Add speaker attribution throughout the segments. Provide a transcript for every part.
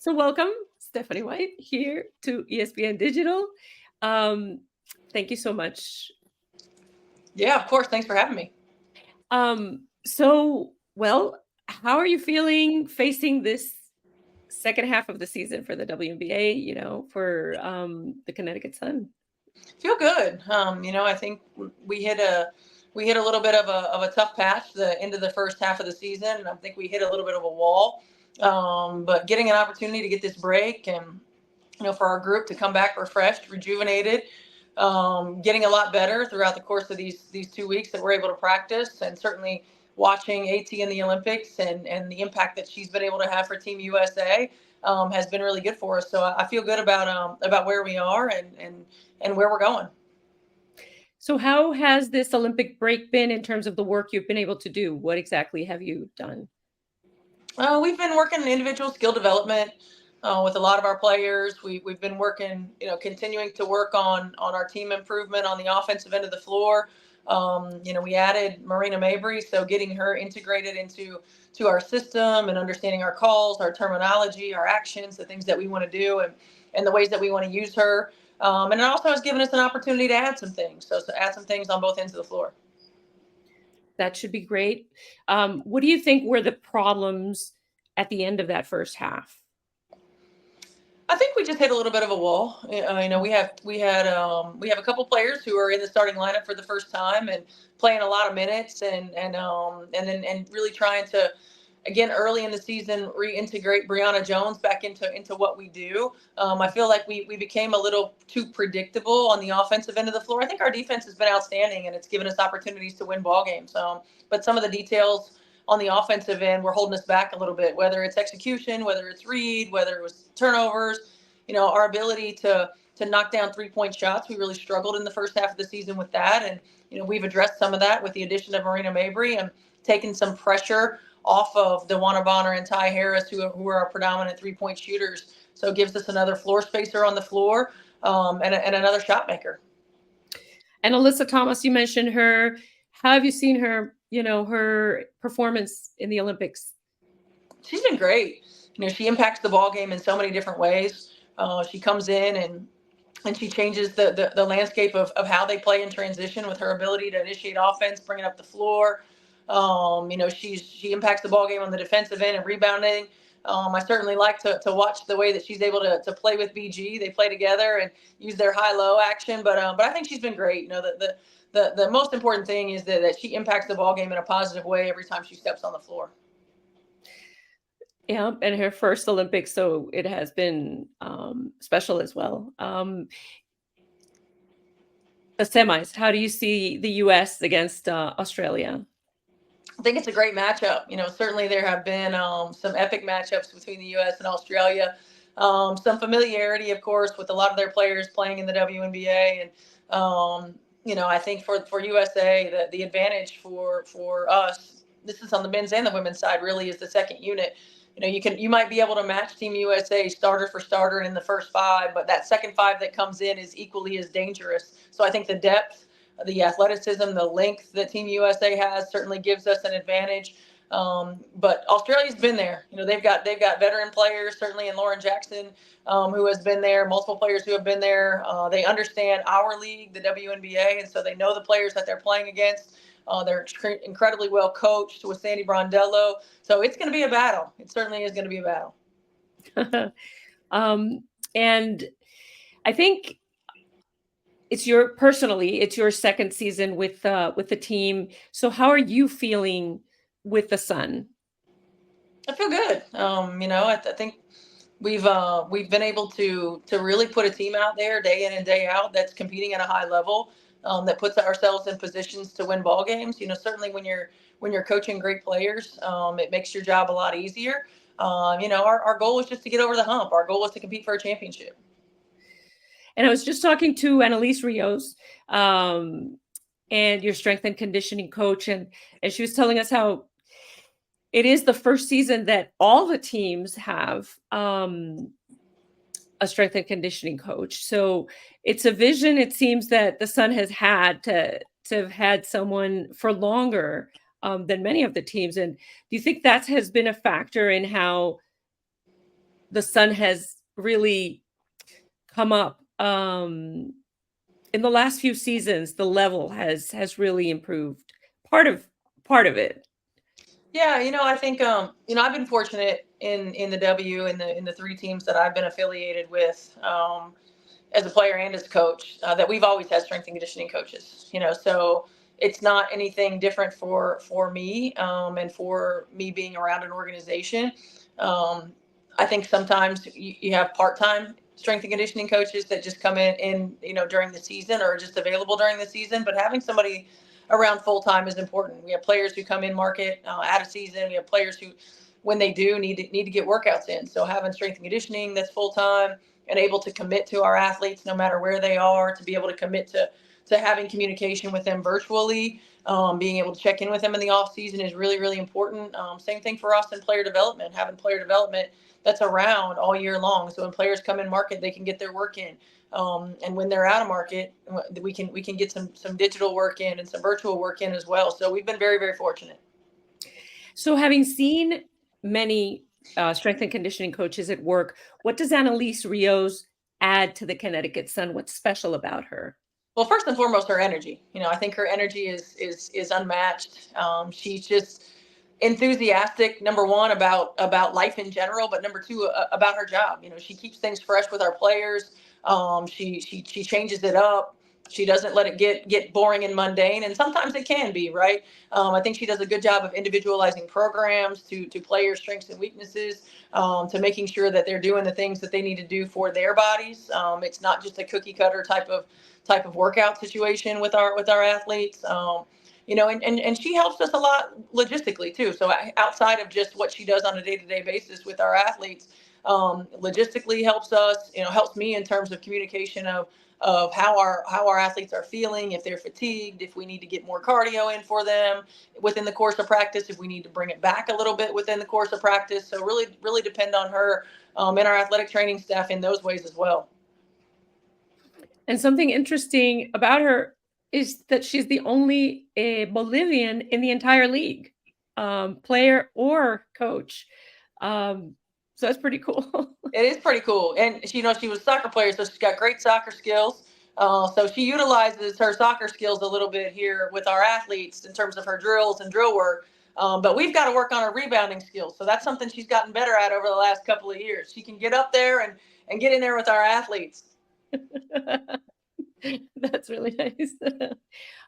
Speaker 1: So welcome, Stephanie White, here to ESPN Digital. Um, Thank you so much.
Speaker 2: Yeah, of course. Thanks for having me.
Speaker 1: So, how are you feeling facing this second half of the season for the WNBA, for the Connecticut Sun?
Speaker 2: Feel good. I think we hit a little bit of a tough patch the end of the first half of the season, and I think we hit a little bit of a wall. But getting an opportunity to get this break and for our group to come back refreshed, rejuvenated, getting a lot better throughout the course of these 2 weeks that we're able to practice, and certainly watching AT in the Olympics and the impact that she's been able to have for Team USA has been really good for us. So I feel good about where we are and where we're going.
Speaker 1: So, how has this Olympic break been in terms of the work you've been able to do? What exactly have you done?
Speaker 2: We've been working individual skill development with a lot of our players. We've been working, continuing to work on our team improvement on the offensive end of the floor. We added Marina Mabry, so getting her integrated into our system and understanding our calls, our terminology, our actions, the things that we want to do, and the ways that we want to use her. And it also has given us an opportunity to add some things. So to add some things on both ends of the floor.
Speaker 1: That should be great. What do you think were the problems at the end of that first half?
Speaker 2: I think we just hit a little bit of a wall. We have a couple players who are in the starting lineup for the first time and playing a lot of minutes and really trying to, again, early in the season, reintegrate Brianna Jones back into what we do. I feel like we became a little too predictable on the offensive end of the floor. I think our defense has been outstanding, and it's given us opportunities to win ball games. But some of the details on the offensive end were holding us back a little bit, whether it's execution, whether it's read, whether it was turnovers. Our ability to knock down 3-point shots. We really struggled in the first half of the season with that. And, we've addressed some of that with the addition of Marina Mabry and taken some pressure off of DeWanna Bonner and Ty Harris, who are our predominant 3-point shooters. So it gives us another floor spacer on the floor and another shot maker.
Speaker 1: And Alyssa Thomas, you mentioned her. How have you seen her, her performance in the Olympics?
Speaker 2: She's been great. She impacts the ball game in so many different ways. She comes in and she changes the landscape of how they play in transition with her ability to initiate offense, bring it up the floor. She impacts the ball game on the defensive end and rebounding. I certainly like to watch the way that she's able to play with BG. They play together and use their high-low action. But I think she's been great. The most important thing is that she impacts the ball game in a positive way every time she steps on the floor.
Speaker 1: Yeah, and her first Olympics, so it has been special as well. The semis, how do you see the US against Australia?
Speaker 2: I think it's a great matchup. Certainly there have been some epic matchups between the U.S. and Australia. Some familiarity, of course, with a lot of their players playing in the WNBA, and I think for USA, the advantage for us, this is on the men's and the women's side, really is the second unit. You might be able to match Team USA starter for starter in the first five, but that second five that comes in is equally as dangerous. So I think the depth, the athleticism, the length that Team USA has certainly gives us an advantage. But Australia's been there. They've got veteran players, certainly in Lauren Jackson, who has been there, multiple players who have been there. They understand our league, the WNBA, and so they know the players that they're playing against. They're incredibly well coached with Sandy Brondello. So it's going to be a battle. It certainly is going to be a battle.
Speaker 1: And I think it's your second season with the team. So how are you feeling with the Sun?
Speaker 2: I feel good. I think we've been able to really put a team out there day in and day out that's competing at a high level, that puts ourselves in positions to win ball games. Certainly when you're coaching great players, it makes your job a lot easier. Our goal is just to get over the hump. Our goal is to compete for a championship.
Speaker 1: And I was just talking to Analisse Ríos, and your strength and conditioning coach, and she was telling us how it is the first season that all the teams have a strength and conditioning coach. So it's a vision, it seems, that the Sun has had to have had someone for longer than many of the teams. And do you think that has been a factor in how the Sun has really come up. In the last few seasons, the level has really improved. Part of part of it.
Speaker 2: Yeah, I think I've been fortunate in the W in the three teams that I've been affiliated with. As a player and as a coach, that we've always had strength and conditioning coaches. So it's not anything different for me, and for me being around an organization. Um, I think sometimes you have part-time strength and conditioning coaches that just come in during the season or just available during the season, but having somebody around full-time is important. We have players who come in market out of season. We have players who, when they do, need to get workouts in. So having strength and conditioning that's full-time and able to commit to our athletes no matter where they are, to be able to commit to having communication with them virtually, being able to check in with them in the off season is really, really important. Same thing for us in player development, having player development that's around all year long. So when players come in market, they can get their work in. And when they're out of market, we can get some digital work in and some virtual work in as well. So we've been very, very fortunate.
Speaker 1: So having seen many strength and conditioning coaches at work, what does Analisse Ríos add to the Connecticut Sun? What's special about her?
Speaker 2: Well, first and foremost, her energy. I think her energy is unmatched. She's just enthusiastic, number one, about life in general, but number two, about her job. She keeps things fresh with our players. She changes it up. She doesn't let it get boring and mundane, and sometimes it can be, right. I think she does a good job of individualizing programs to players' strengths and weaknesses, to making sure that they're doing the things that they need to do for their bodies. It's not just a cookie cutter type of workout situation with our athletes. And she helps us a lot logistically too. So outside of just what she does on a day-to-day basis with our athletes, logistically helps us, helps me in terms of communication of how our athletes are feeling, if they're fatigued, if we need to get more cardio in for them within the course of practice, if we need to bring it back a little bit within the course of practice. So really depend on her, and our athletic training staff in those ways as well.
Speaker 1: And something interesting about her is that she's the only Bolivian in the entire league, player or coach. So that's pretty cool.
Speaker 2: It is pretty cool. And she was a soccer player, so she's got great soccer skills. So she utilizes her soccer skills a little bit here with our athletes in terms of her drills and drill work. But we've got to work on her rebounding skills. So that's something she's gotten better at over the last couple of years. She can get up there and get in there with our athletes.
Speaker 1: That's really nice.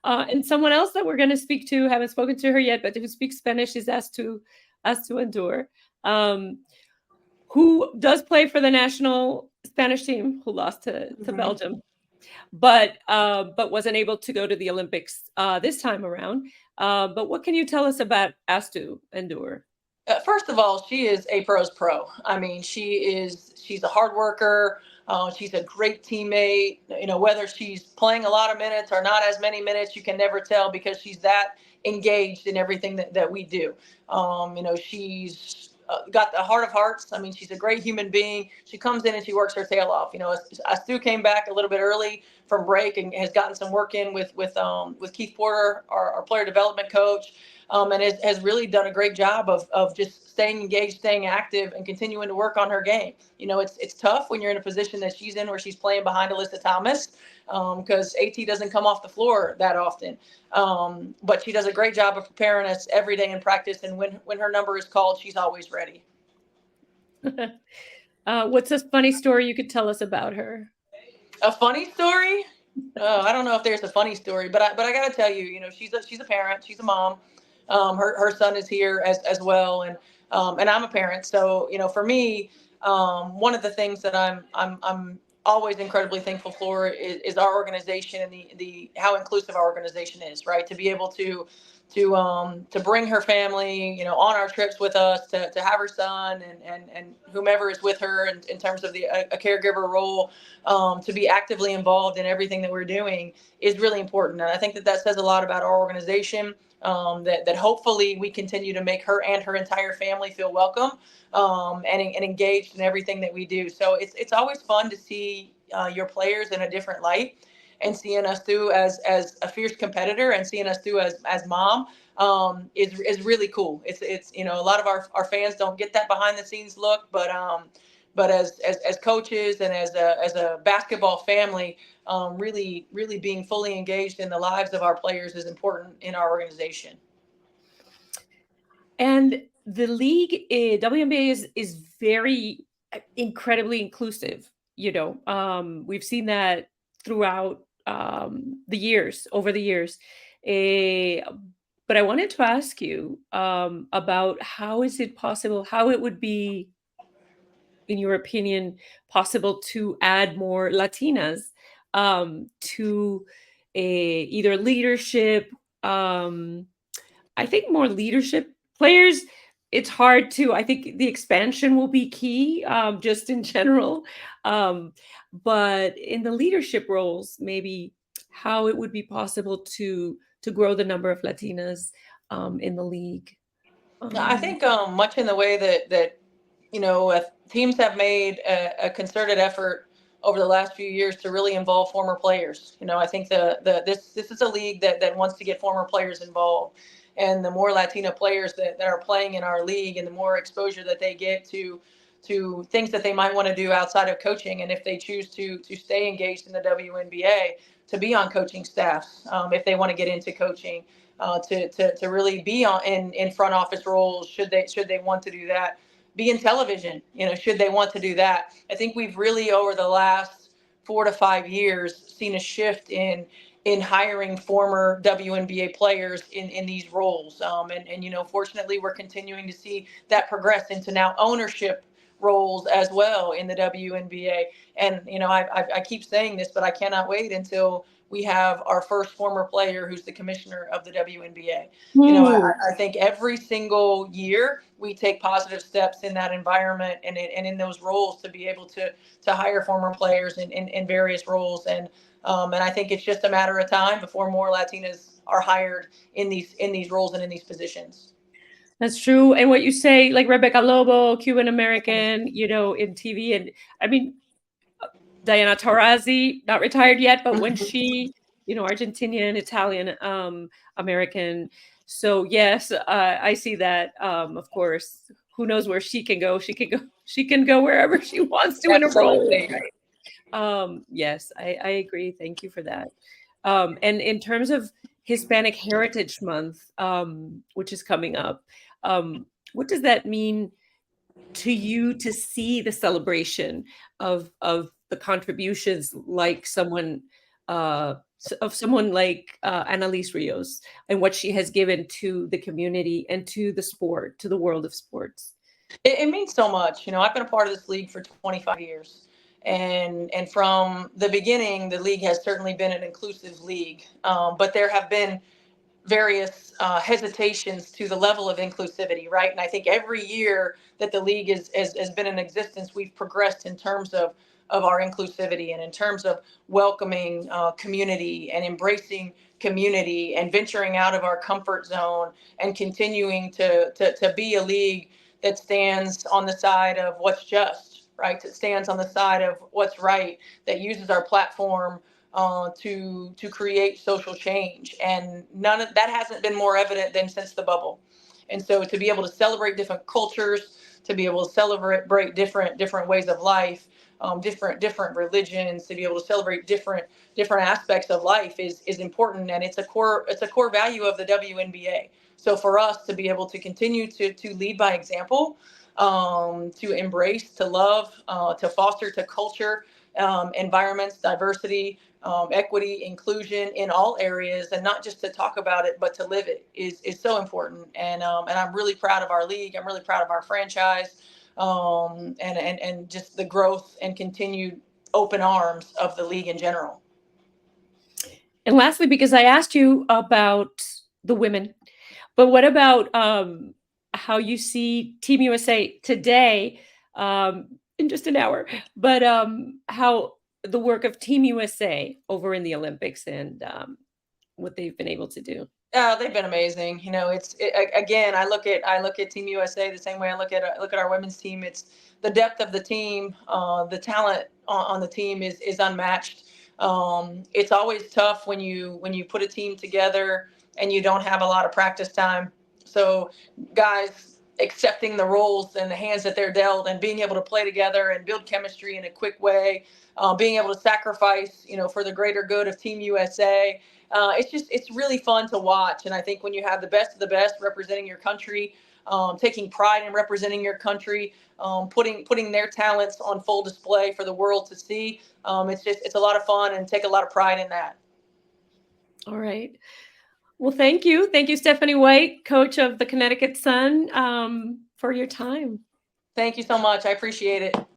Speaker 1: And someone else that we're going to speak to, haven't spoken to her yet, but who speaks Spanish, is Astou Ndour, who does play for the national Spanish team, who lost to Belgium, but wasn't able to go to the Olympics this time around. But what can you tell us about Astou Ndour?
Speaker 2: First of all, she is a pro's pro. I mean, she's a hard worker. She's a great teammate. Whether she's playing a lot of minutes or not as many minutes, you can never tell because she's that engaged in everything that we do. She's got the heart of hearts. I mean, she's a great human being. She comes in and she works her tail off. Astou came back a little bit early from break and has gotten some work in with Keith Porter, our player development coach. And has really done a great job of just staying engaged, staying active, and continuing to work on her game. It's tough when you're in a position that she's in where she's playing behind Alyssa Thomas, because AT doesn't come off the floor that often. But she does a great job of preparing us every day in practice, and when her number is called, she's always ready.
Speaker 1: What's a funny story you could tell us about her?
Speaker 2: A funny story? I don't know if there's a funny story, but I got to tell you, she's a parent, she's a mom. Her son is here as well, and I'm a parent. So for me, one of the things that I'm always incredibly thankful for is our organization and the how inclusive our organization is. Right, to be able to bring her family, on our trips with us, to have her son and whomever is with her in terms of a caregiver role, to be actively involved in everything that we're doing is really important. And I think that says a lot about our organization, that hopefully we continue to make her and her entire family feel welcome, and engaged in everything that we do. So it's always fun to see your players in a different light, and seeing Astou as a fierce competitor and seeing Astou as mom, is really cool. It's a lot of our fans don't get that behind the scenes look, but but as coaches and as a basketball family, really being fully engaged in the lives of our players is important in our organization.
Speaker 1: And the league, WNBA is very incredibly inclusive. We've seen that throughout the years, over the years. Eh, but I wanted to ask you about how is it possible, how it would be, in your opinion, possible to add more Latinas to either leadership. I think more leadership players. It's hard to. I think the expansion will be key, just in general. Um, but in the leadership roles, maybe how it would be possible to grow the number of Latinas in the league.
Speaker 2: I
Speaker 1: Um,
Speaker 2: think much in the way that teams have made a concerted effort over the last few years to really involve former players. I think this is a league that wants to get former players involved, and the more Latina players that are playing in our league, and the more exposure that they get to things that they might want to do outside of coaching, and if they choose to stay engaged in the WNBA, to be on coaching staffs, if they want to get into coaching, to really be in front office roles, should they want to do that, be in television, should they want to do that. I think we've really, over the last 4 to 5 years, seen a shift in hiring former WNBA players in these roles. And fortunately, we're continuing to see that progress into now ownership roles as well in the WNBA. And, I keep saying this, but I cannot wait until we have our first former player who's the commissioner of the WNBA.
Speaker 1: Ooh,
Speaker 2: I think every single year we take positive steps in that environment and in those roles to be able to hire former players in various roles. And I think it's just a matter of time before more Latinas are hired in these roles and in these positions.
Speaker 1: that's true. And what you say, like Rebecca Lobo, Cuban American, in TV, and I mean, Diana Taurasi, not retired yet, but when she, Argentinian, Italian, American. So yes, I see that. Of course, who knows where she can go? She can go. She can go wherever she wants to in a role,
Speaker 2: Absolutely.
Speaker 1: right? Yes, I agree. Thank you for that. And in terms of Hispanic Heritage Month, which is coming up, what does that mean to you to see the celebration of the contributions like someone like Analisse Rios and what she has given to the community and to the sport, to the world of sports?
Speaker 2: It means so much. I've been a part of this league for 25 years. And from the beginning, the league has certainly been an inclusive league. But there have been various hesitations to the level of inclusivity, right? And I think every year that the league has been in existence, we've progressed in terms of our inclusivity and in terms of welcoming community and embracing community and venturing out of our comfort zone and continuing to be a league that stands on the side of what's just, right? That stands on the side of what's right, that uses our platform to create social change, and none of that hasn't been more evident than since the bubble. And so, to be able to celebrate different cultures, to be able to celebrate different ways of life, different religions, to be able to celebrate different aspects of life is important, and it's a core value of the WNBA. So for us to be able to continue to lead by example, to embrace, to love, to foster, to culture environments, diversity, equity, inclusion in all areas, and not just to talk about it, but to live it is so important. And I'm really proud of our league. I'm really proud of our franchise, and just the growth and continued open arms of the league in general.
Speaker 1: And lastly, because I asked you about the women, but what about how you see Team USA today, in just an hour? But how the work of Team USA over in the Olympics and what they've been able to do.
Speaker 2: They've been amazing. Again, I look at Team USA the same way I look at our women's team. It's the depth of the team, the talent on the team is unmatched. It's always tough when you put a team together and you don't have a lot of practice time. So, guys, accepting the roles and the hands that they're dealt, and being able to play together and build chemistry in a quick way, being able to sacrifice, for the greater good of Team USA. It's really fun to watch. And I think when you have the best of the best representing your country, taking pride in representing your country, putting their talents on full display for the world to see, it's a lot of fun, and take a lot of pride in that.
Speaker 1: All right. Well, thank you. Thank you, Stephanie White, coach of the Connecticut Sun, for your time.
Speaker 2: Thank you so much. I appreciate it.